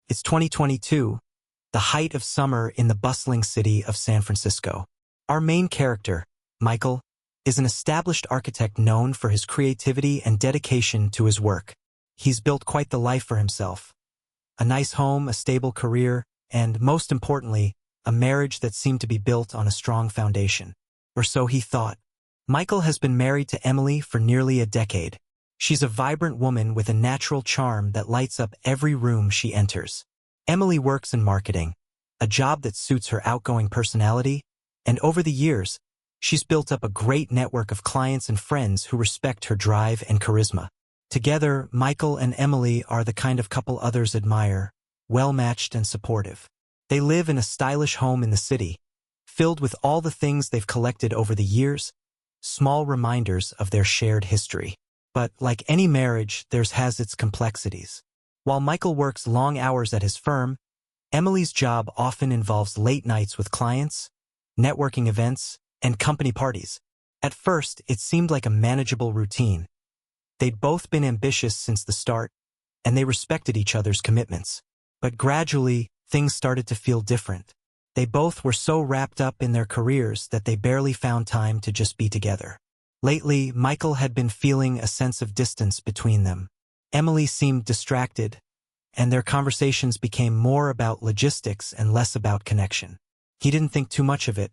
It's 2022, the height of summer in the bustling city of San Francisco. Our main character, Michael, is an established architect known for his creativity and dedication to his work. He's built quite the life for himself. A nice home, a stable career, and, most importantly, a marriage that seemed to be built on a strong foundation. Or so he thought. Michael has been married to Emily for nearly a decade. She's a vibrant woman with a natural charm that lights up every room she enters. Emily works in marketing, a job that suits her outgoing personality, and over the years, she's built up a great network of clients and friends who respect her drive and charisma. Together, Michael and Emily are the kind of couple others admire, well-matched and supportive. They live in a stylish home in the city, filled with all the things they've collected over the years, small reminders of their shared history. But, like any marriage, theirs has its complexities. While Michael works long hours at his firm, Emily's job often involves late nights with clients, networking events, and company parties. At first, it seemed like a manageable routine. They'd both been ambitious since the start, and they respected each other's commitments. But gradually, things started to feel different. They both were so wrapped up in their careers that they barely found time to just be together. Lately, Michael had been feeling a sense of distance between them. Emily seemed distracted, and their conversations became more about logistics and less about connection. He didn't think too much of it.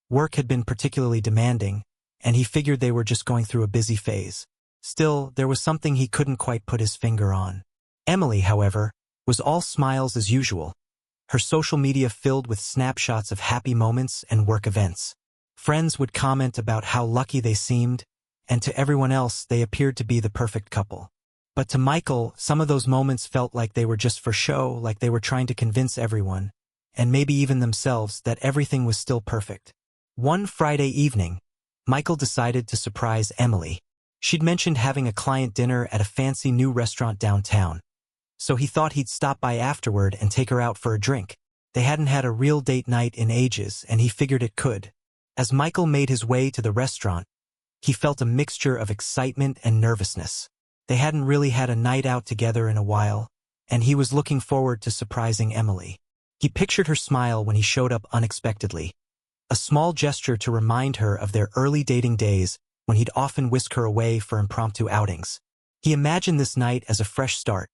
Work had been particularly demanding, and he figured they were just going through a busy phase. Still, there was something he couldn't quite put his finger on. Emily, however, was all smiles as usual, her social media filled with snapshots of happy moments and work events. Friends would comment about how lucky they seemed, and to everyone else they appeared to be the perfect couple. But to Michael, some of those moments felt like they were just for show, like they were trying to convince everyone, and maybe even themselves, that everything was still perfect. One Friday evening, Michael decided to surprise Emily. She'd mentioned having a client dinner at a fancy new restaurant downtown, so he thought he'd stop by afterward and take her out for a drink. They hadn't had a real date night in ages, and he figured it could. As Michael made his way to the restaurant, he felt a mixture of excitement and nervousness. They hadn't really had a night out together in a while, and he was looking forward to surprising Emily. He pictured her smile when he showed up unexpectedly, a small gesture to remind her of their early dating days when he'd often whisk her away for impromptu outings. He imagined this night as a fresh start,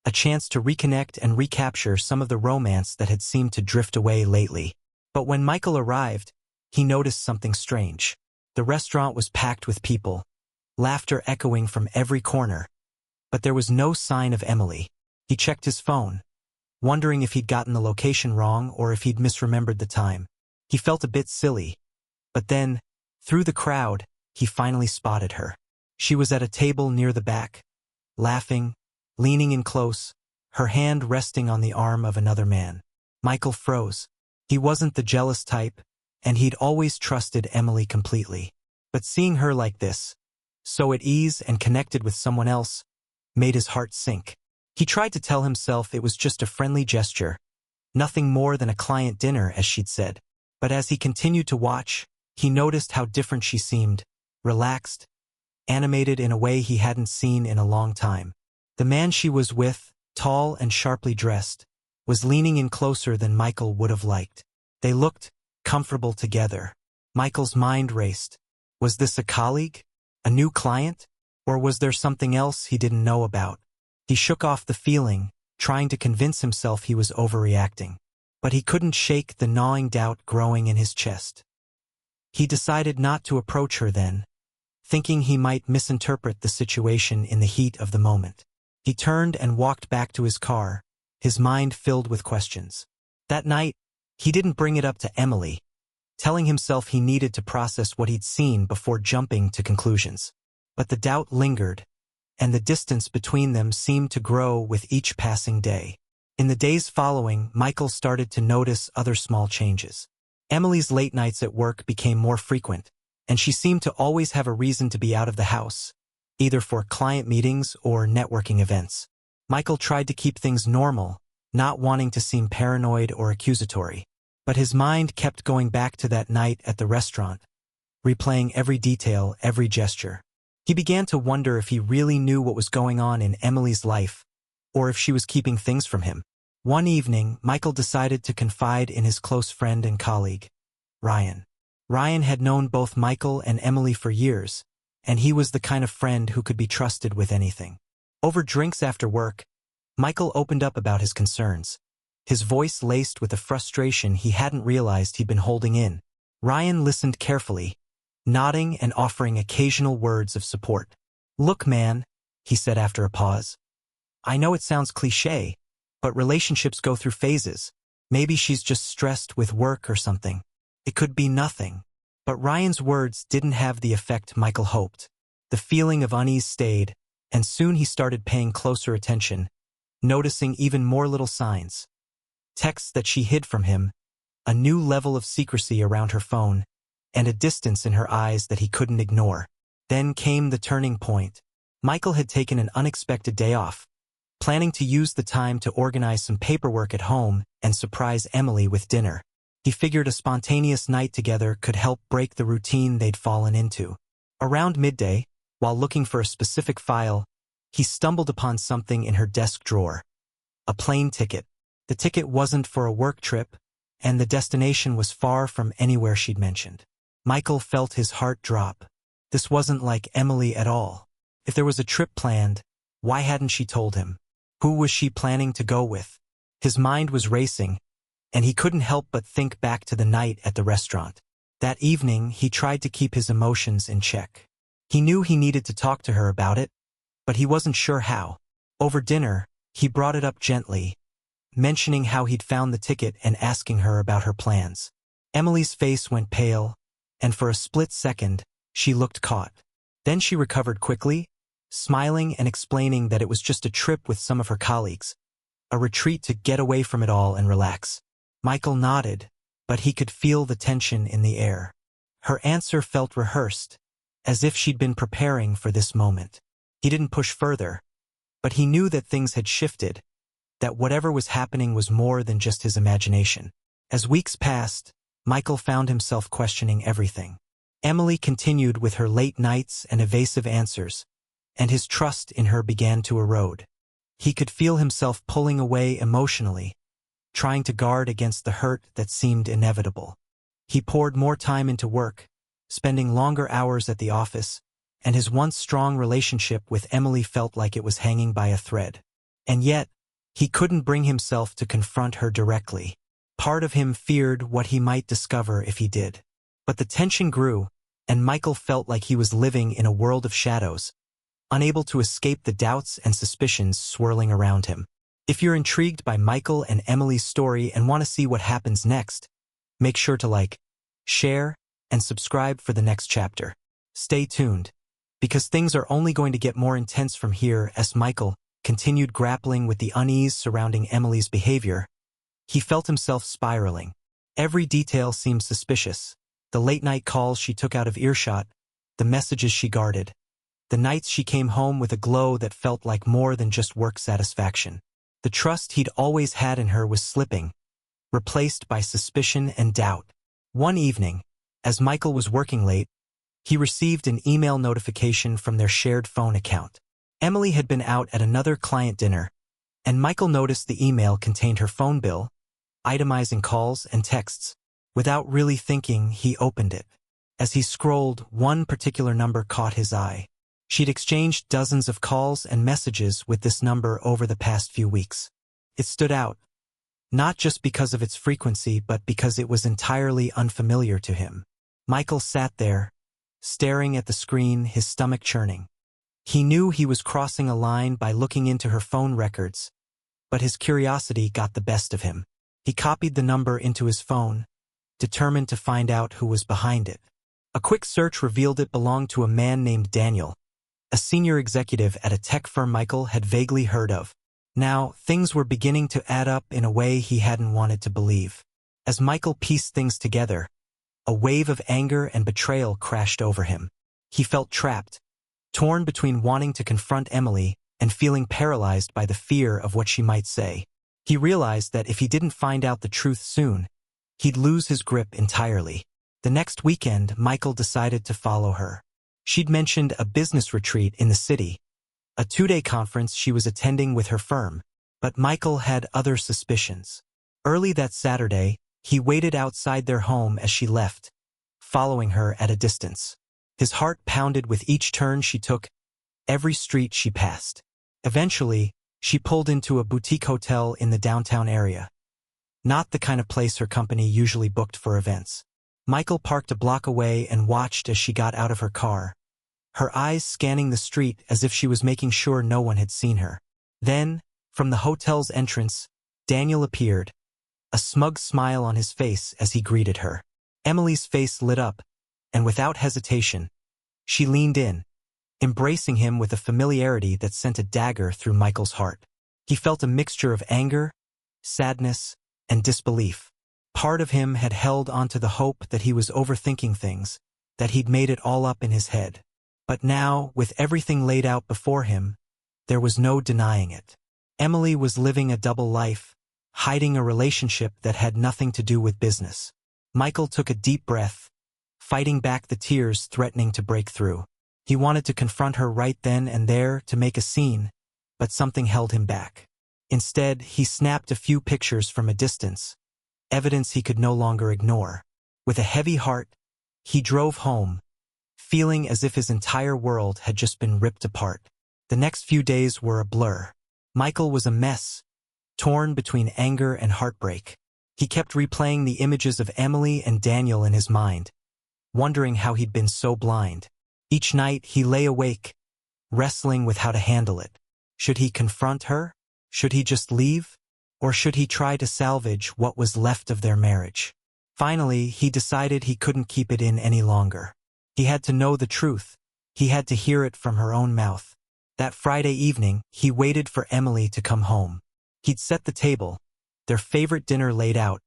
a chance to reconnect and recapture some of the romance that had seemed to drift away lately. But when Michael arrived, he noticed something strange. The restaurant was packed with people, laughter echoing from every corner, but there was no sign of Emily. He checked his phone, wondering if he'd gotten the location wrong or if he'd misremembered the time. He felt a bit silly, but then, through the crowd, he finally spotted her. She was at a table near the back, laughing, leaning in close, her hand resting on the arm of another man. Michael froze. He wasn't the jealous type, and he'd always trusted Emily completely. But seeing her like this, so at ease and connected with someone else, made his heart sink. He tried to tell himself it was just a friendly gesture, nothing more than a client dinner, as she'd said. But as he continued to watch, he noticed how different she seemed, relaxed, animated in a way he hadn't seen in a long time. The man she was with, tall and sharply dressed, was leaning in closer than Michael would have liked. They looked comfortable together. Michael's mind raced. Was this a colleague? A new client? Or was there something else he didn't know about? He shook off the feeling, trying to convince himself he was overreacting. But he couldn't shake the gnawing doubt growing in his chest. He decided not to approach her then, thinking he might misinterpret the situation in the heat of the moment. He turned and walked back to his car, his mind filled with questions. That night, he didn't bring it up to Emily, telling himself he needed to process what he'd seen before jumping to conclusions. But the doubt lingered, and the distance between them seemed to grow with each passing day. In the days following, Michael started to notice other small changes. Emily's late nights at work became more frequent, and she seemed to always have a reason to be out of the house, either for client meetings or networking events. Michael tried to keep things normal, not wanting to seem paranoid or accusatory. But his mind kept going back to that night at the restaurant, replaying every detail, every gesture. He began to wonder if he really knew what was going on in Emily's life, or if she was keeping things from him. One evening, Michael decided to confide in his close friend and colleague, Ryan. Ryan had known both Michael and Emily for years, and he was the kind of friend who could be trusted with anything. Over drinks after work, Michael opened up about his concerns, his voice laced with a frustration he hadn't realized he'd been holding in. Ryan listened carefully, nodding and offering occasional words of support. "Look, man," he said after a pause. "I know it sounds cliché, but relationships go through phases. Maybe she's just stressed with work or something. It could be nothing." But Ryan's words didn't have the effect Michael hoped. The feeling of unease stayed, and soon he started paying closer attention, noticing even more little signs. Texts that she hid from him, a new level of secrecy around her phone, and a distance in her eyes that he couldn't ignore. Then came the turning point. Michael had taken an unexpected day off, planning to use the time to organize some paperwork at home and surprise Emily with dinner. He figured a spontaneous night together could help break the routine they'd fallen into. Around midday, while looking for a specific file, he stumbled upon something in her desk drawer. A plane ticket. The ticket wasn't for a work trip, and the destination was far from anywhere she'd mentioned. Michael felt his heart drop. This wasn't like Emily at all. If there was a trip planned, why hadn't she told him? Who was she planning to go with? His mind was racing, and he couldn't help but think back to the night at the restaurant. That evening, he tried to keep his emotions in check. He knew he needed to talk to her about it, but he wasn't sure how. Over dinner, he brought it up gently, mentioning how he'd found the ticket and asking her about her plans. Emily's face went pale, and for a split second, she looked caught. Then she recovered quickly, smiling and explaining that it was just a trip with some of her colleagues, a retreat to get away from it all and relax. Michael nodded, but he could feel the tension in the air. Her answer felt rehearsed, as if she'd been preparing for this moment. He didn't push further, but he knew that things had shifted, that whatever was happening was more than just his imagination. As weeks passed, Michael found himself questioning everything. Emily continued with her late nights and evasive answers, and his trust in her began to erode. He could feel himself pulling away emotionally, trying to guard against the hurt that seemed inevitable. He poured more time into work, spending longer hours at the office, and his once strong relationship with Emily felt like it was hanging by a thread. And yet, he couldn't bring himself to confront her directly. Part of him feared what he might discover if he did. But the tension grew, and Michael felt like he was living in a world of shadows, unable to escape the doubts and suspicions swirling around him. If you're intrigued by Michael and Emily's story and want to see what happens next, make sure to like, share, and subscribe for the next chapter. Stay tuned, because things are only going to get more intense from here as Michael continued grappling with the unease surrounding Emily's behavior. He felt himself spiraling. Every detail seemed suspicious. The late-night calls she took out of earshot, the messages she guarded, the nights she came home with a glow that felt like more than just work satisfaction. The trust he'd always had in her was slipping, replaced by suspicion and doubt. One evening, as Michael was working late, he received an email notification from their shared phone account. Emily had been out at another client dinner, and Michael noticed the email contained her phone bill, itemizing calls and texts. Without really thinking, he opened it. As he scrolled, one particular number caught his eye. She'd exchanged dozens of calls and messages with this number over the past few weeks. It stood out, not just because of its frequency but because it was entirely unfamiliar to him. Michael sat there, staring at the screen, his stomach churning. He knew he was crossing a line by looking into her phone records, but his curiosity got the best of him. He copied the number into his phone, determined to find out who was behind it. A quick search revealed it belonged to a man named Daniel, a senior executive at a tech firm Michael had vaguely heard of. Now, things were beginning to add up in a way he hadn't wanted to believe. As Michael pieced things together, a wave of anger and betrayal crashed over him. He felt trapped, torn between wanting to confront Emily and feeling paralyzed by the fear of what she might say. He realized that if he didn't find out the truth soon, he'd lose his grip entirely. The next weekend, Michael decided to follow her. She'd mentioned a business retreat in the city, a 2-day conference she was attending with her firm. But Michael had other suspicions. Early that Saturday, he waited outside their home as she left, following her at a distance. His heart pounded with each turn she took, every street she passed. Eventually, she pulled into a boutique hotel in the downtown area. Not the kind of place her company usually booked for events. Michael parked a block away and watched as she got out of her car, her eyes scanning the street as if she was making sure no one had seen her. Then, from the hotel's entrance, Daniel appeared, a smug smile on his face as he greeted her. Emily's face lit up, and without hesitation, she leaned in, embracing him with a familiarity that sent a dagger through Michael's heart. He felt a mixture of anger, sadness, and disbelief. Part of him had held onto the hope that he was overthinking things, that he'd made it all up in his head. But now, with everything laid out before him, there was no denying it. Emily was living a double life, hiding a relationship that had nothing to do with business. Michael took a deep breath, fighting back the tears threatening to break through. He wanted to confront her right then and there to make a scene, but something held him back. Instead, he snapped a few pictures from a distance, evidence he could no longer ignore. With a heavy heart, he drove home, feeling as if his entire world had just been ripped apart. The next few days were a blur. Michael was a mess, torn between anger and heartbreak. He kept replaying the images of Emily and Daniel in his mind, wondering how he'd been so blind. Each night he lay awake, wrestling with how to handle it. Should he confront her? Should he just leave? Or should he try to salvage what was left of their marriage? Finally, he decided he couldn't keep it in any longer. He had to know the truth. He had to hear it from her own mouth. That Friday evening, he waited for Emily to come home. He'd set the table, their favorite dinner laid out,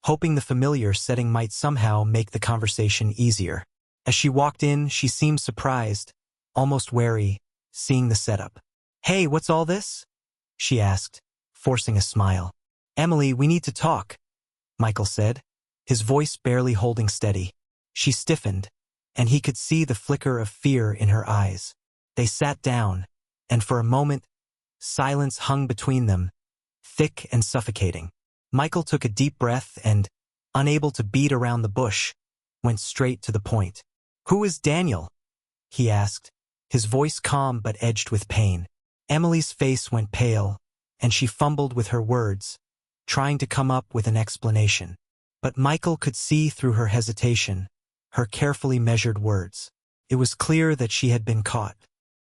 hoping the familiar setting might somehow make the conversation easier. As she walked in, she seemed surprised, almost wary, seeing the setup. "Hey, what's all this?" she asked, forcing a smile. "Emily, we need to talk," Michael said, his voice barely holding steady. She stiffened, and he could see the flicker of fear in her eyes. They sat down, and for a moment, silence hung between them, thick and suffocating. Michael took a deep breath and, unable to beat around the bush, went straight to the point. "Who is Daniel?" he asked, his voice calm but edged with pain. Emily's face went pale, and she fumbled with her words, trying to come up with an explanation. But Michael could see through her hesitation, her carefully measured words. It was clear that she had been caught.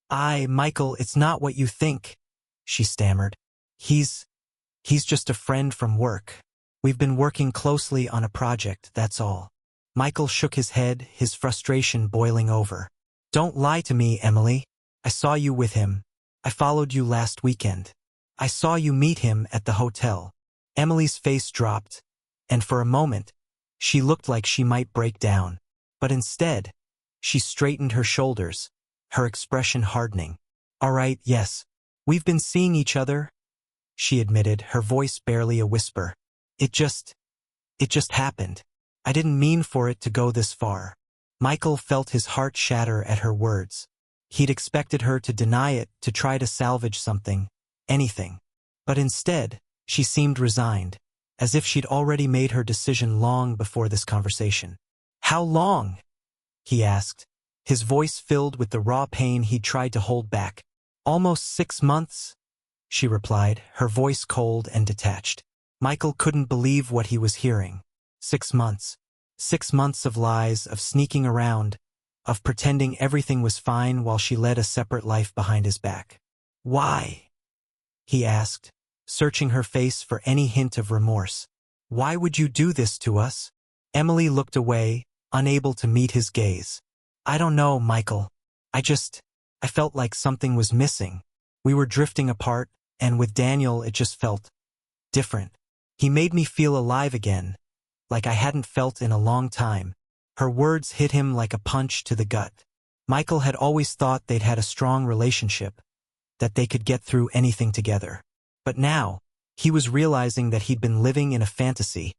Michael, it's not what you think," she stammered. He's just a friend from work. We've been working closely on a project, that's all." Michael shook his head, his frustration boiling over. "Don't lie to me, Emily. I saw you with him. I followed you last weekend. I saw you meet him at the hotel." Emily's face dropped, and for a moment, she looked like she might break down. But instead, she straightened her shoulders, her expression hardening. "All right, yes. We've been seeing each other," she admitted, her voice barely a whisper. It just happened. I didn't mean for it to go this far." Michael felt his heart shatter at her words. He'd expected her to deny it, to try to salvage something, anything. But instead, she seemed resigned, as if she'd already made her decision long before this conversation. "How long?" he asked, his voice filled with the raw pain he'd tried to hold back. "Almost 6 months," she replied, her voice cold and detached. Michael couldn't believe what he was hearing. 6 months. 6 months of lies, of sneaking around, of pretending everything was fine while she led a separate life behind his back. "Why?" he asked, searching her face for any hint of remorse. "Why would you do this to us?" Emily looked away, unable to meet his gaze. "I don't know, Michael. I felt like something was missing. We were drifting apart, and with Daniel it just felt different. He made me feel alive again, like I hadn't felt in a long time." Her words hit him like a punch to the gut. Michael had always thought they'd had a strong relationship, that they could get through anything together. But now, he was realizing that he'd been living in a fantasy,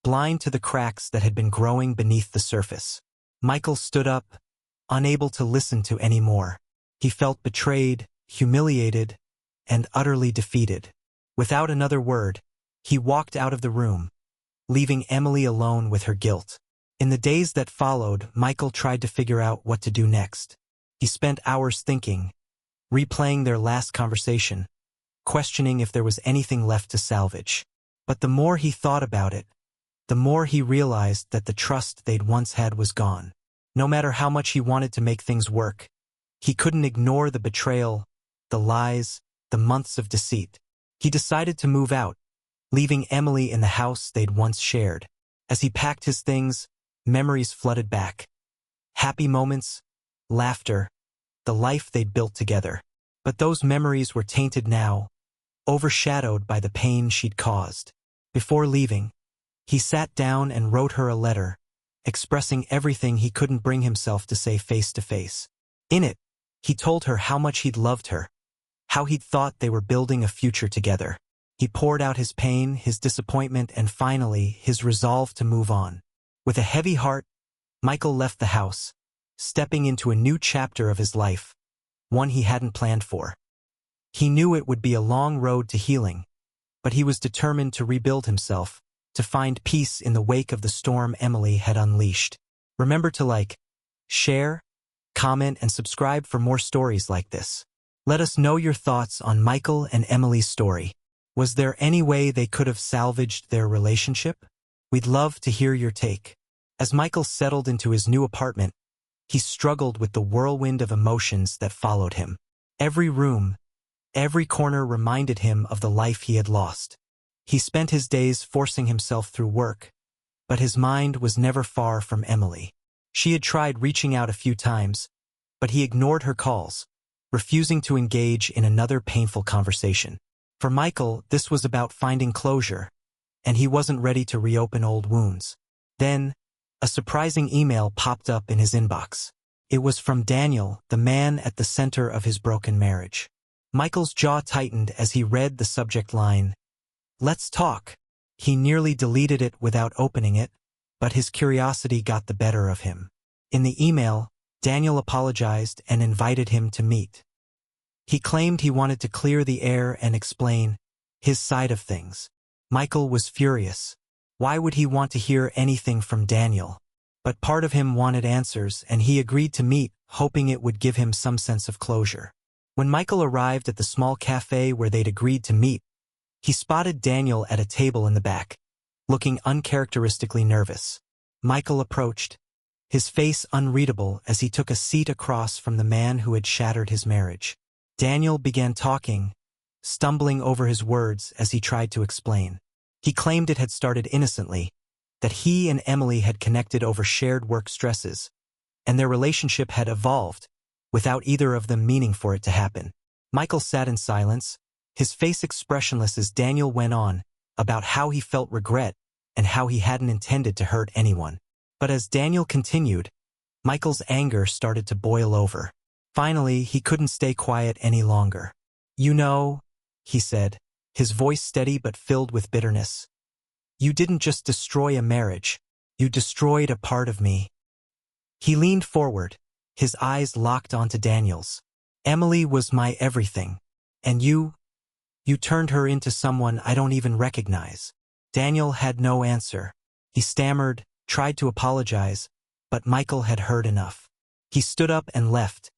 blind to the cracks that had been growing beneath the surface. Michael stood up, unable to listen to any more. He felt betrayed, humiliated, and utterly defeated. Without another word, he walked out of the room, leaving Emily alone with her guilt. In the days that followed, Michael tried to figure out what to do next. He spent hours thinking, replaying their last conversation, questioning if there was anything left to salvage. But the more he thought about it, the more he realized that the trust they'd once had was gone. No matter how much he wanted to make things work, he couldn't ignore the betrayal, the lies, the months of deceit. He decided to move out, leaving Emily in the house they'd once shared. As he packed his things, memories flooded back. Happy moments, laughter, the life they'd built together. But those memories were tainted now, overshadowed by the pain she'd caused. Before leaving, he sat down and wrote her a letter, expressing everything he couldn't bring himself to say face to face. In it, he told her how much he'd loved her, how he'd thought they were building a future together. He poured out his pain, his disappointment, and finally, his resolve to move on. With a heavy heart, Michael left the house, stepping into a new chapter of his life, one he hadn't planned for. He knew it would be a long road to healing, but he was determined to rebuild himself, to find peace in the wake of the storm Emily had unleashed. Remember to like, share, comment, and subscribe for more stories like this. Let us know your thoughts on Michael and Emily's story. Was there any way they could have salvaged their relationship? We'd love to hear your take. As Michael settled into his new apartment, he struggled with the whirlwind of emotions that followed him. Every room, every corner reminded him of the life he had lost. He spent his days forcing himself through work, but his mind was never far from Emily. She had tried reaching out a few times, but he ignored her calls, refusing to engage in another painful conversation. For Michael, this was about finding closure, and he wasn't ready to reopen old wounds. Then, a surprising email popped up in his inbox. It was from Daniel, the man at the center of his broken marriage. Michael's jaw tightened as he read the subject line, "Let's talk." He nearly deleted it without opening it, but his curiosity got the better of him. In the email, Daniel apologized and invited him to meet. He claimed he wanted to clear the air and explain his side of things. Michael was furious. Why would he want to hear anything from Daniel? But part of him wanted answers, and he agreed to meet, hoping it would give him some sense of closure. When Michael arrived at the small cafe where they'd agreed to meet, he spotted Daniel at a table in the back, looking uncharacteristically nervous. Michael approached, his face unreadable as he took a seat across from the man who had shattered his marriage. Daniel began talking, stumbling over his words as he tried to explain. He claimed it had started innocently, that he and Emily had connected over shared work stresses, and their relationship had evolved, without either of them meaning for it to happen. Michael sat in silence, his face expressionless as Daniel went on about how he felt regret and how he hadn't intended to hurt anyone. But as Daniel continued, Michael's anger started to boil over. Finally, he couldn't stay quiet any longer. "You know," he said, his voice steady but filled with bitterness, "you didn't just destroy a marriage, you destroyed a part of me." He leaned forward, his eyes locked onto Daniel's. "Emily was my everything. And you turned her into someone I don't even recognize." Daniel had no answer. He stammered, tried to apologize, but Michael had heard enough. He stood up and left,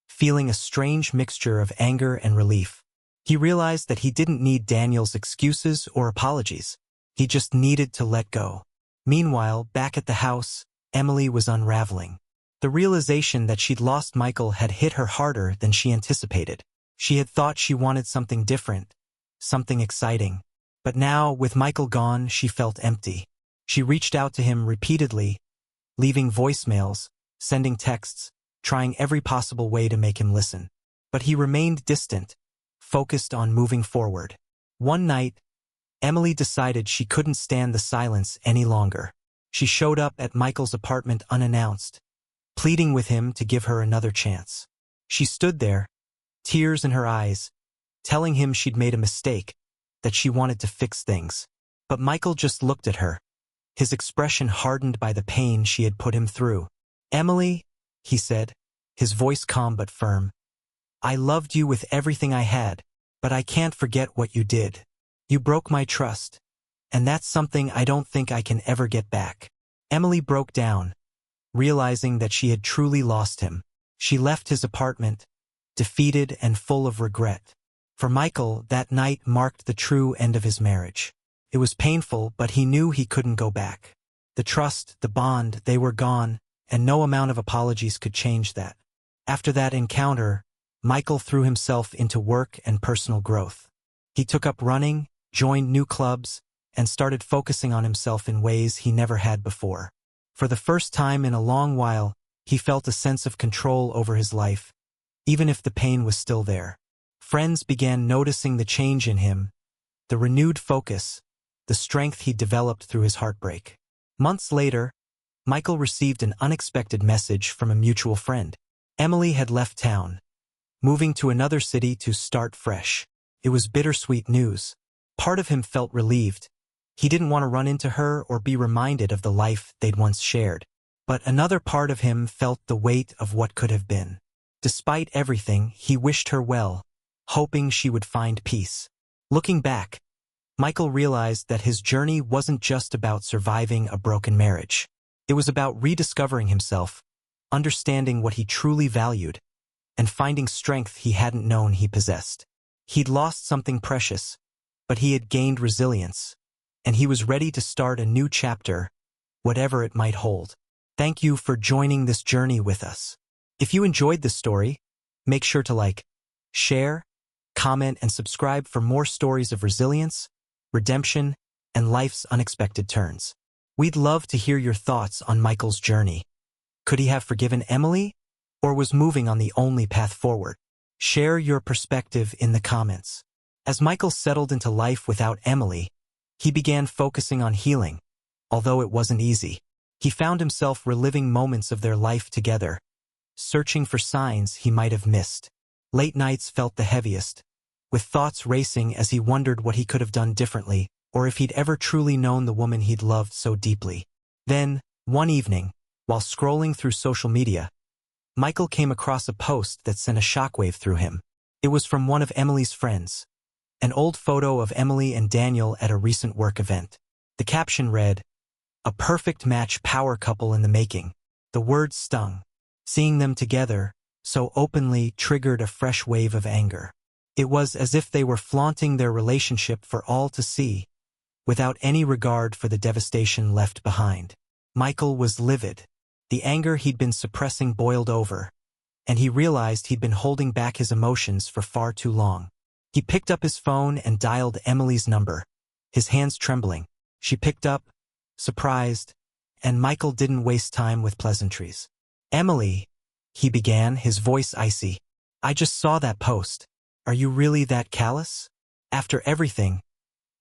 feeling a strange mixture of anger and relief. He realized that he didn't need Daniel's excuses or apologies. He just needed to let go. Meanwhile, back at the house, Emily was unraveling. The realization that she'd lost Michael had hit her harder than she anticipated. She had thought she wanted something different, something exciting. But now, with Michael gone, she felt empty. She reached out to him repeatedly, leaving voicemails, sending texts, trying every possible way to make him listen. But he remained distant, focused on moving forward. One night, Emily decided she couldn't stand the silence any longer. She showed up at Michael's apartment unannounced, pleading with him to give her another chance. She stood there, tears in her eyes, telling him she'd made a mistake, that she wanted to fix things. But Michael just looked at her, his expression hardened by the pain she had put him through. "Emily," he said, his voice calm but firm, "I loved you with everything I had, but I can't forget what you did. You broke my trust, and that's something I don't think I can ever get back." Emily broke down, realizing that she had truly lost him. She left his apartment, defeated and full of regret. For Michael, that night marked the true end of his marriage. It was painful, but he knew he couldn't go back. The trust, the bond, they were gone, and no amount of apologies could change that. After that encounter, Michael threw himself into work and personal growth. He took up running, joined new clubs, and started focusing on himself in ways he never had before. For the first time in a long while, he felt a sense of control over his life, even if the pain was still there. Friends began noticing the change in him, the renewed focus, the strength he developed through his heartbreak. Months later, Michael received an unexpected message from a mutual friend. Emily had left town, moving to another city to start fresh. It was bittersweet news. Part of him felt relieved. He didn't want to run into her or be reminded of the life they'd once shared. But another part of him felt the weight of what could have been. Despite everything, he wished her well, hoping she would find peace. Looking back, Michael realized that his journey wasn't just about surviving a broken marriage. It was about rediscovering himself, understanding what he truly valued, and finding strength he hadn't known he possessed. He'd lost something precious, but he had gained resilience, and he was ready to start a new chapter, whatever it might hold. Thank you for joining this journey with us. If you enjoyed this story, make sure to like, share, comment, and subscribe for more stories of resilience, redemption, and life's unexpected turns. We'd love to hear your thoughts on Michael's journey. Could he have forgiven Emily, or was moving on the only path forward? Share your perspective in the comments. As Michael settled into life without Emily, he began focusing on healing, although it wasn't easy. He found himself reliving moments of their life together, searching for signs he might have missed. Late nights felt the heaviest, with thoughts racing as he wondered what he could have done differently, or if he'd ever truly known the woman he'd loved so deeply. Then, one evening, while scrolling through social media, Michael came across a post that sent a shockwave through him. It was from one of Emily's friends, an old photo of Emily and Daniel at a recent work event. The caption read, "A perfect match power couple in the making." The words stung. Seeing them together, so openly, triggered a fresh wave of anger. It was as if they were flaunting their relationship for all to see, without any regard for the devastation left behind. Michael was livid. The anger he'd been suppressing boiled over, and he realized he'd been holding back his emotions for far too long. He picked up his phone and dialed Emily's number, his hands trembling. She picked up, surprised, and Michael didn't waste time with pleasantries. "Emily," he began, his voice icy. "I just saw that post. Are you really that callous? After everything,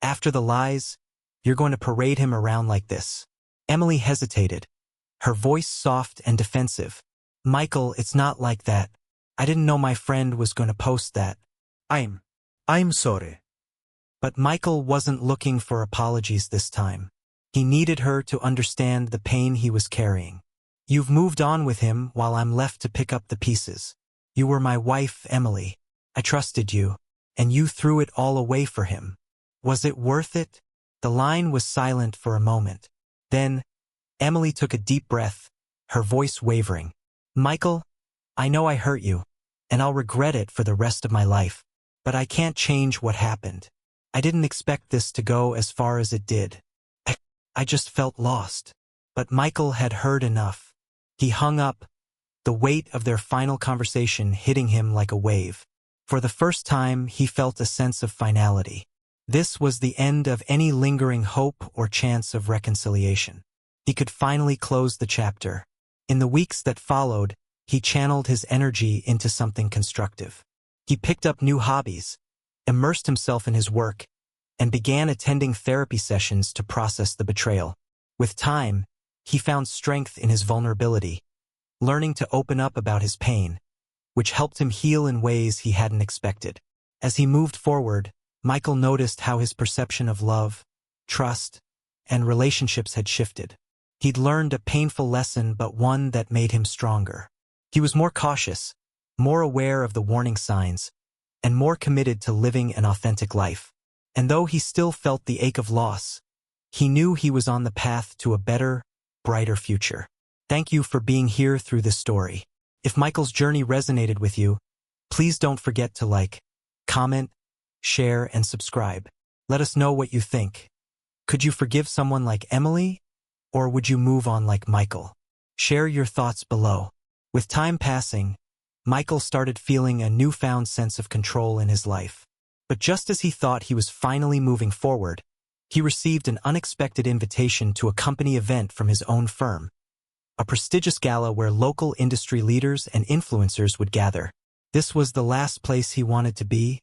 after the lies, you're going to parade him around like this?" Emily hesitated, her voice soft and defensive. "Michael, it's not like that. I didn't know my friend was going to post that." I'm sorry." But Michael wasn't looking for apologies this time. He needed her to understand the pain he was carrying. "You've moved on with him while I'm left to pick up the pieces. You were my wife, Emily. I trusted you, and you threw it all away for him. Was it worth it?" The line was silent for a moment. Then, Emily took a deep breath, her voice wavering. "Michael, I know I hurt you, and I'll regret it for the rest of my life. But I can't change what happened. I didn't expect this to go as far as it did. I just felt lost." But Michael had heard enough. He hung up, the weight of their final conversation hitting him like a wave. For the first time, he felt a sense of finality. This was the end of any lingering hope or chance of reconciliation. He could finally close the chapter. In the weeks that followed, he channeled his energy into something constructive. He picked up new hobbies, immersed himself in his work, and began attending therapy sessions to process the betrayal. With time, he found strength in his vulnerability, learning to open up about his pain, which helped him heal in ways he hadn't expected. As he moved forward, Michael noticed how his perception of love, trust, and relationships had shifted. He'd learned a painful lesson, but one that made him stronger. He was more cautious, more aware of the warning signs, and more committed to living an authentic life. And though he still felt the ache of loss, he knew he was on the path to a better, brighter future. Thank you for being here through this story. If Michael's journey resonated with you, please don't forget to like, comment, share, and subscribe. Let us know what you think. Could you forgive someone like Emily? Or would you move on like Michael? Share your thoughts below. With time passing, Michael started feeling a newfound sense of control in his life. But just as he thought he was finally moving forward, he received an unexpected invitation to a company event from his own firm, a prestigious gala where local industry leaders and influencers would gather. This was the last place he wanted to be,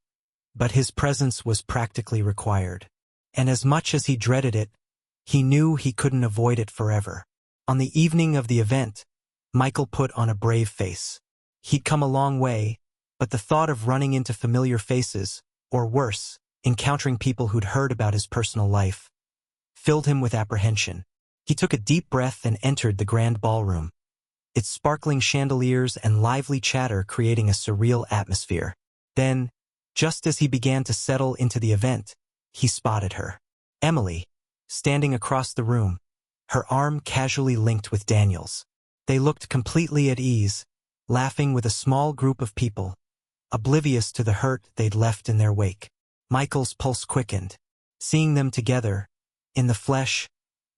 but his presence was practically required. And as much as he dreaded it, he knew he couldn't avoid it forever. On the evening of the event, Michael put on a brave face. He'd come a long way, but the thought of running into familiar faces, or worse, encountering people who'd heard about his personal life, filled him with apprehension. He took a deep breath and entered the grand ballroom, its sparkling chandeliers and lively chatter creating a surreal atmosphere. Then, just as he began to settle into the event, he spotted her. Emily, standing across the room, her arm casually linked with Daniel's. They looked completely at ease, laughing with a small group of people, oblivious to the hurt they'd left in their wake. Michael's pulse quickened. Seeing them together, in the flesh,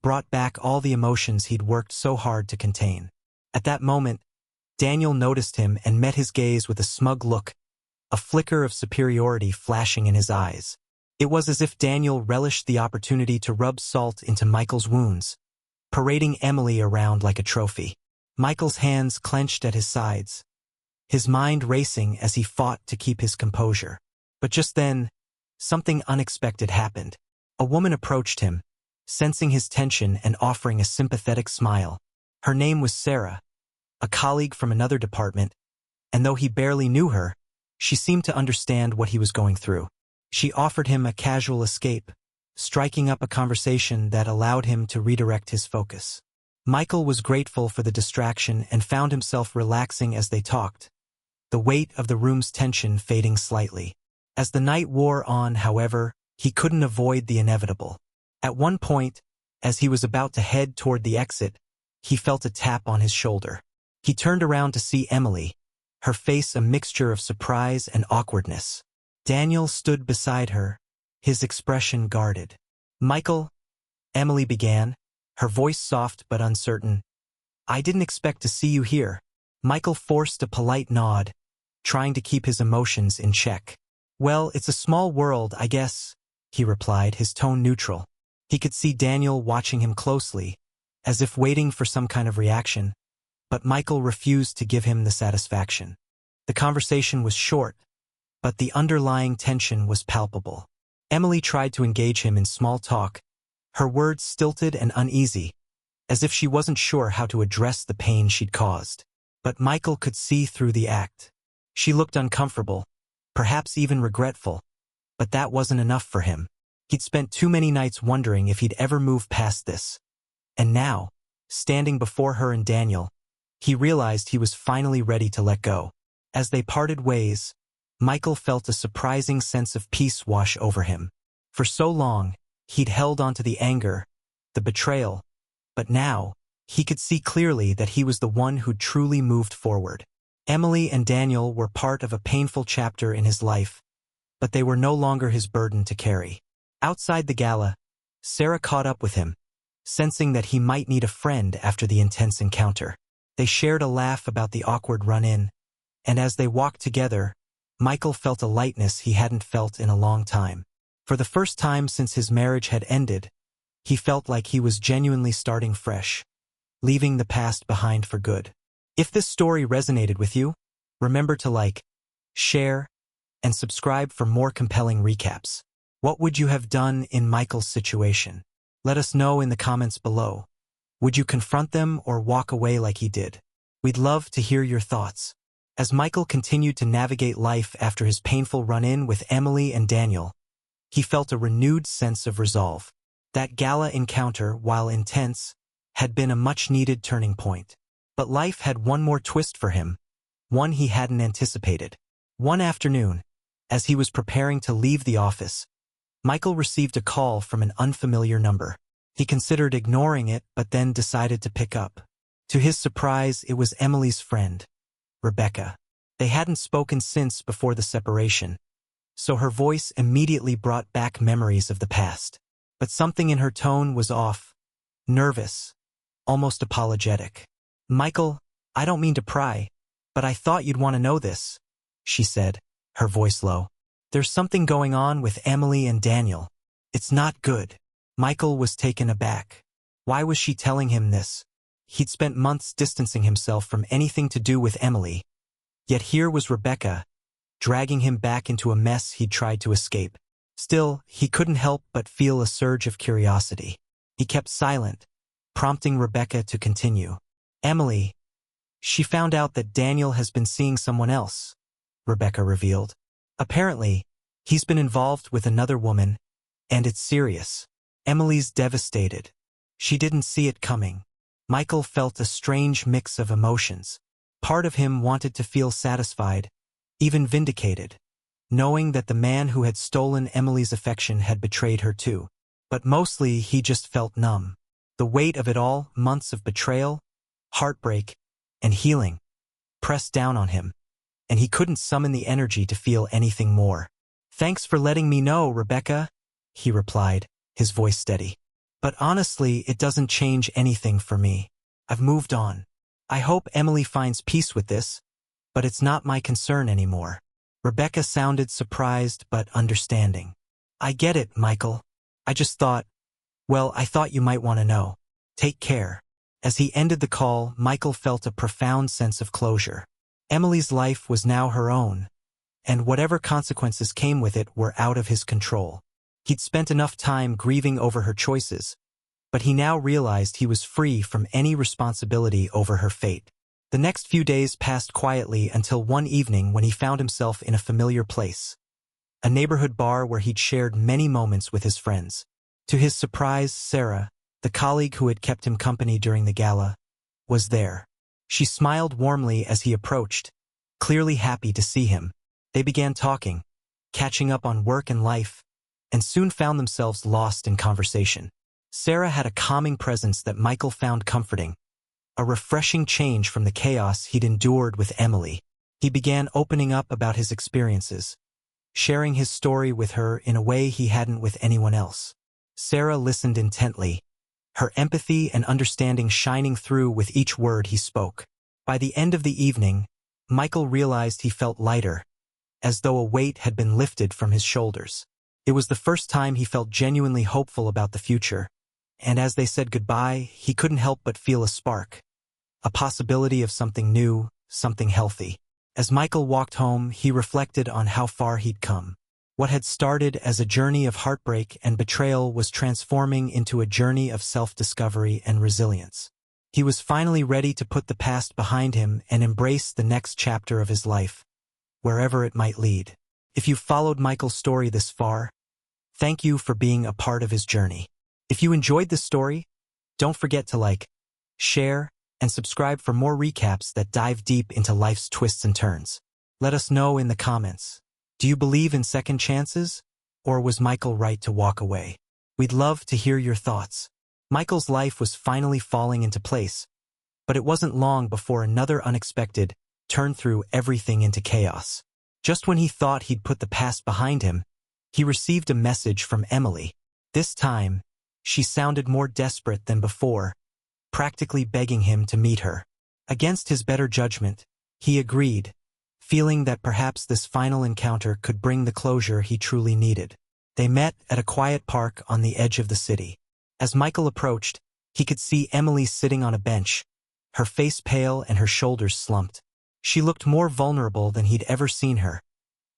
brought back all the emotions he'd worked so hard to contain. At that moment, Daniel noticed him and met his gaze with a smug look, a flicker of superiority flashing in his eyes. It was as if Daniel relished the opportunity to rub salt into Michael's wounds, parading Emily around like a trophy. Michael's hands clenched at his sides, his mind racing as he fought to keep his composure. But just then, something unexpected happened. A woman approached him, sensing his tension and offering a sympathetic smile. Her name was Sarah, a colleague from another department, and though he barely knew her, she seemed to understand what he was going through. She offered him a casual escape, striking up a conversation that allowed him to redirect his focus. Michael was grateful for the distraction and found himself relaxing as they talked, the weight of the room's tension fading slightly. As the night wore on, however, he couldn't avoid the inevitable. At one point, as he was about to head toward the exit, he felt a tap on his shoulder. He turned around to see Emily, her face a mixture of surprise and awkwardness. Daniel stood beside her, his expression guarded. "Michael," Emily began, her voice soft but uncertain, "I didn't expect to see you here." Michael forced a polite nod, trying to keep his emotions in check. "Well, it's a small world, I guess," he replied, his tone neutral. He could see Daniel watching him closely, as if waiting for some kind of reaction, but Michael refused to give him the satisfaction. The conversation was short, but the underlying tension was palpable. Emily tried to engage him in small talk, her words stilted and uneasy, as if she wasn't sure how to address the pain she'd caused. But Michael could see through the act. She looked uncomfortable, perhaps even regretful, but that wasn't enough for him. He'd spent too many nights wondering if he'd ever move past this. And now, standing before her and Daniel, he realized he was finally ready to let go. As they parted ways, Michael felt a surprising sense of peace wash over him. For so long, he'd held onto the anger, the betrayal, but now, he could see clearly that he was the one who'd truly moved forward. Emily and Daniel were part of a painful chapter in his life, but they were no longer his burden to carry. Outside the gala, Sarah caught up with him, sensing that he might need a friend after the intense encounter. They shared a laugh about the awkward run-in, and as they walked together, Michael felt a lightness he hadn't felt in a long time. For the first time since his marriage had ended, he felt like he was genuinely starting fresh, leaving the past behind for good. If this story resonated with you, remember to like, share, and subscribe for more compelling recaps. What would you have done in Michael's situation? Let us know in the comments below. Would you confront them or walk away like he did? We'd love to hear your thoughts. As Michael continued to navigate life after his painful run-in with Emily and Daniel, he felt a renewed sense of resolve. That gala encounter, while intense, had been a much-needed turning point. But life had one more twist for him, one he hadn't anticipated. One afternoon, as he was preparing to leave the office, Michael received a call from an unfamiliar number. He considered ignoring it, but then decided to pick up. To his surprise, it was Emily's friend, Rebecca. They hadn't spoken since before the separation, so her voice immediately brought back memories of the past. But something in her tone was off, nervous, almost apologetic. "Michael, I don't mean to pry, but I thought you'd want to know this," she said, her voice low. "There's something going on with Emily and Daniel. It's not good." Michael was taken aback. Why was she telling him this? He'd spent months distancing himself from anything to do with Emily. Yet here was Rebecca, dragging him back into a mess he'd tried to escape. Still, he couldn't help but feel a surge of curiosity. He kept silent, prompting Rebecca to continue. "Emily, she found out that Daniel has been seeing someone else," Rebecca revealed. "Apparently, he's been involved with another woman, and it's serious." Emily's devastated. She didn't see it coming. Michael felt a strange mix of emotions. Part of him wanted to feel satisfied, even vindicated, knowing that the man who had stolen Emily's affection had betrayed her too. But mostly he just felt numb. The weight of it all, months of betrayal, heartbreak, and healing, pressed down on him, and he couldn't summon the energy to feel anything more. "Thanks for letting me know, Rebecca," he replied, his voice steady. "But honestly, it doesn't change anything for me. I've moved on. I hope Emily finds peace with this, but it's not my concern anymore." Rebecca sounded surprised but understanding. "I get it, Michael. I just thought, I thought you might want to know. Take care." As he ended the call, Michael felt a profound sense of closure. Emily's life was now her own, and whatever consequences came with it were out of his control. He'd spent enough time grieving over her choices, but he now realized he was free from any responsibility over her fate. The next few days passed quietly until one evening when he found himself in a familiar place, a neighborhood bar where he'd shared many moments with his friends. To his surprise, Sarah, the colleague who had kept him company during the gala, was there. She smiled warmly as he approached, clearly happy to see him. They began talking, catching up on work and life, and soon found themselves lost in conversation. Sarah had a calming presence that Michael found comforting, a refreshing change from the chaos he'd endured with Emily. He began opening up about his experiences, sharing his story with her in a way he hadn't with anyone else. Sarah listened intently, her empathy and understanding shining through with each word he spoke. By the end of the evening, Michael realized he felt lighter, as though a weight had been lifted from his shoulders. It was the first time he felt genuinely hopeful about the future, and as they said goodbye, he couldn't help but feel a spark, a possibility of something new, something healthy. As Michael walked home, he reflected on how far he'd come. What had started as a journey of heartbreak and betrayal was transforming into a journey of self-discovery and resilience. He was finally ready to put the past behind him and embrace the next chapter of his life, wherever it might lead. If you followed Michael's story this far, thank you for being a part of his journey. If you enjoyed this story, don't forget to like, share, and subscribe for more recaps that dive deep into life's twists and turns. Let us know in the comments. Do you believe in second chances? Or was Michael right to walk away? We'd love to hear your thoughts. Michael's life was finally falling into place, but it wasn't long before another unexpected turn threw everything into chaos. Just when he thought he'd put the past behind him, he received a message from Emily. This time, she sounded more desperate than before, practically begging him to meet her. Against his better judgment, he agreed, feeling that perhaps this final encounter could bring the closure he truly needed. They met at a quiet park on the edge of the city. As Michael approached, he could see Emily sitting on a bench, her face pale and her shoulders slumped. She looked more vulnerable than he'd ever seen her,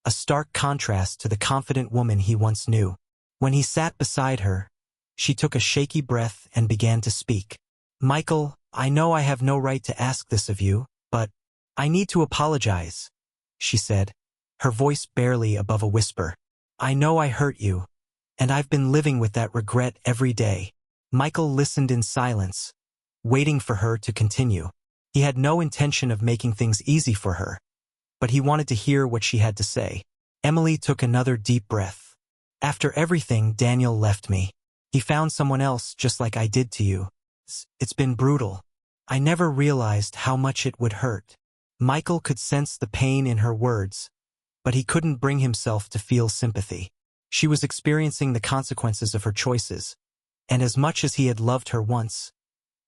a stark contrast to the confident woman he once knew. When he sat beside her, she took a shaky breath and began to speak. "Michael, I know I have no right to ask this of you, but I need to apologize," she said, her voice barely above a whisper. "I know I hurt you, and I've been living with that regret every day." Michael listened in silence, waiting for her to continue. He had no intention of making things easy for her, but he wanted to hear what she had to say. Emily took another deep breath. After everything, Daniel left me. He found someone else just like I did to you. It's been brutal. I never realized how much it would hurt. Michael could sense the pain in her words, but he couldn't bring himself to feel sympathy. She was experiencing the consequences of her choices, and as much as he had loved her once,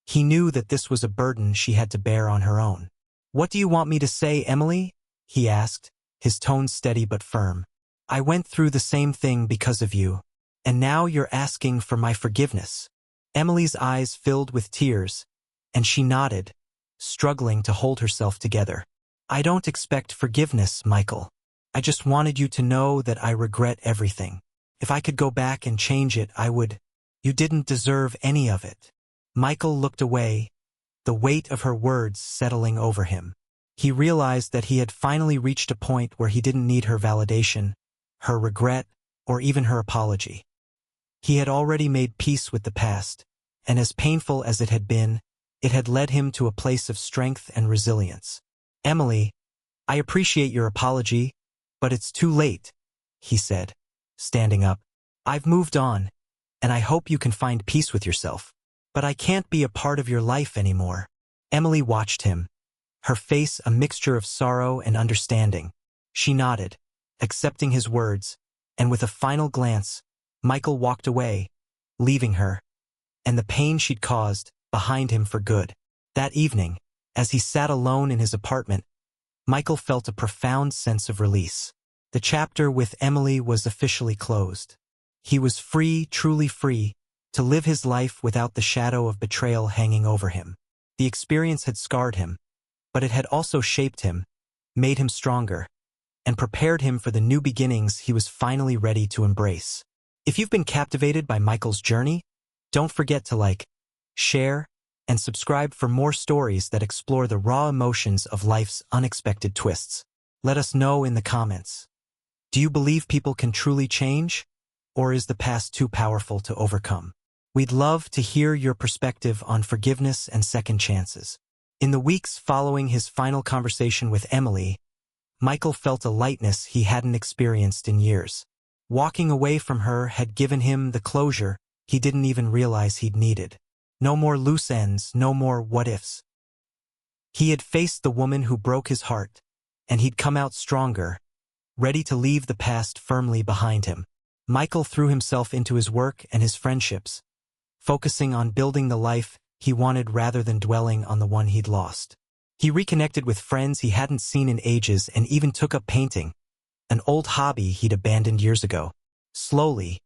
he knew that this was a burden she had to bear on her own. "What do you want me to say, Emily?" he asked, his tone steady but firm. "I went through the same thing because of you, and now you're asking for my forgiveness." Emily's eyes filled with tears, and she nodded, struggling to hold herself together. "I don't expect forgiveness, Michael. I just wanted you to know that I regret everything. If I could go back and change it, I would. You didn't deserve any of it." Michael looked away, the weight of her words settling over him. He realized that he had finally reached a point where he didn't need her validation, her regret, or even her apology. He had already made peace with the past, and as painful as it had been, it had led him to a place of strength and resilience. "Emily, I appreciate your apology, but it's too late," he said, standing up. "I've moved on, and I hope you can find peace with yourself. But I can't be a part of your life anymore." Emily watched him, her face a mixture of sorrow and understanding. She nodded, accepting his words, and with a final glance, Michael walked away, leaving her, and the pain she'd caused, behind him for good. That evening, as he sat alone in his apartment, Michael felt a profound sense of release. The chapter with Emily was officially closed. He was free, truly free, to live his life without the shadow of betrayal hanging over him. The experience had scarred him, but it had also shaped him, made him stronger, and prepared him for the new beginnings he was finally ready to embrace. If you've been captivated by Michael's journey, don't forget to like, share, and subscribe for more stories that explore the raw emotions of life's unexpected twists. Let us know in the comments. Do you believe people can truly change, or is the past too powerful to overcome? We'd love to hear your perspective on forgiveness and second chances. In the weeks following his final conversation with Emily, Michael felt a lightness he hadn't experienced in years. Walking away from her had given him the closure he didn't even realize he'd needed. No more loose ends, no more what-ifs. He had faced the woman who broke his heart, and he'd come out stronger, ready to leave the past firmly behind him. Michael threw himself into his work and his friendships, focusing on building the life he wanted rather than dwelling on the one he'd lost. He reconnected with friends he hadn't seen in ages and even took up painting, an old hobby he'd abandoned years ago. Slowly,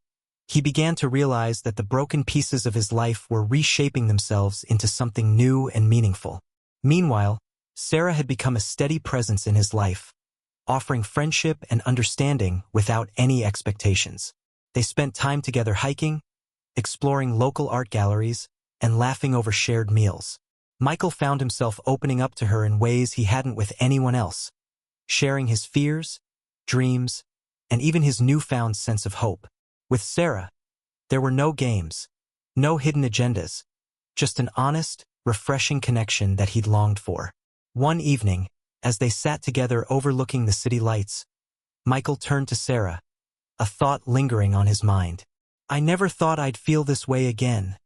he began to realize that the broken pieces of his life were reshaping themselves into something new and meaningful. Meanwhile, Sarah had become a steady presence in his life, offering friendship and understanding without any expectations. They spent time together hiking, exploring local art galleries, and laughing over shared meals. Michael found himself opening up to her in ways he hadn't with anyone else, sharing his fears, dreams, and even his newfound sense of hope. With Sarah, there were no games, no hidden agendas, just an honest, refreshing connection that he'd longed for. One evening, as they sat together overlooking the city lights, Michael turned to Sarah, a thought lingering on his mind. "I never thought I'd feel this way again,"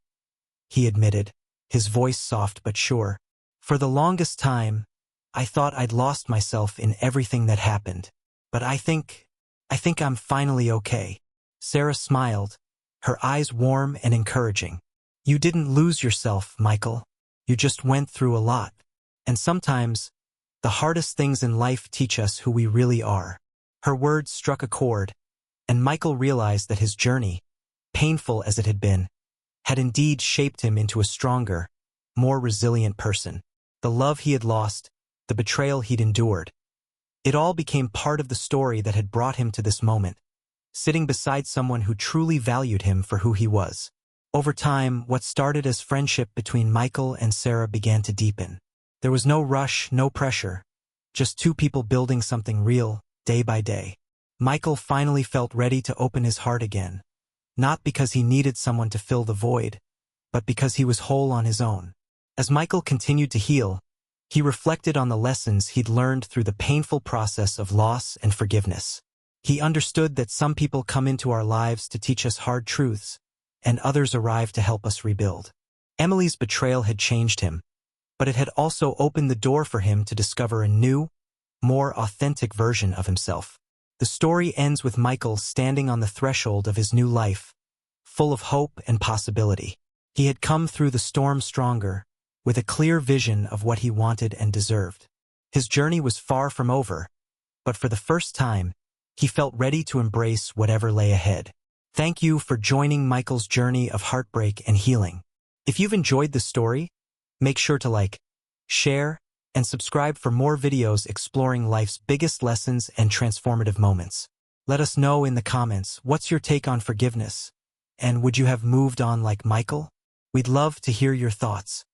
he admitted, his voice soft but sure. "For the longest time, I thought I'd lost myself in everything that happened. But I think I'm finally okay." Sarah smiled, her eyes warm and encouraging. "You didn't lose yourself, Michael. You just went through a lot. And sometimes, the hardest things in life teach us who we really are." Her words struck a chord, and Michael realized that his journey, painful as it had been, had indeed shaped him into a stronger, more resilient person. The love he had lost, the betrayal he'd endured, it all became part of the story that had brought him to this moment, sitting beside someone who truly valued him for who he was. Over time, what started as friendship between Michael and Sarah began to deepen. There was no rush, no pressure, just two people building something real, day by day. Michael finally felt ready to open his heart again, not because he needed someone to fill the void, but because he was whole on his own. As Michael continued to heal, he reflected on the lessons he'd learned through the painful process of loss and forgiveness. He understood that some people come into our lives to teach us hard truths, and others arrive to help us rebuild. Emily's betrayal had changed him, but it had also opened the door for him to discover a new, more authentic version of himself. The story ends with Michael standing on the threshold of his new life, full of hope and possibility. He had come through the storm stronger, with a clear vision of what he wanted and deserved. His journey was far from over, but for the first time, he felt ready to embrace whatever lay ahead. Thank you for joining Michael's journey of heartbreak and healing. If you've enjoyed the story, make sure to like, share, and subscribe for more videos exploring life's biggest lessons and transformative moments. Let us know in the comments what's your take on forgiveness, and would you have moved on like Michael? We'd love to hear your thoughts.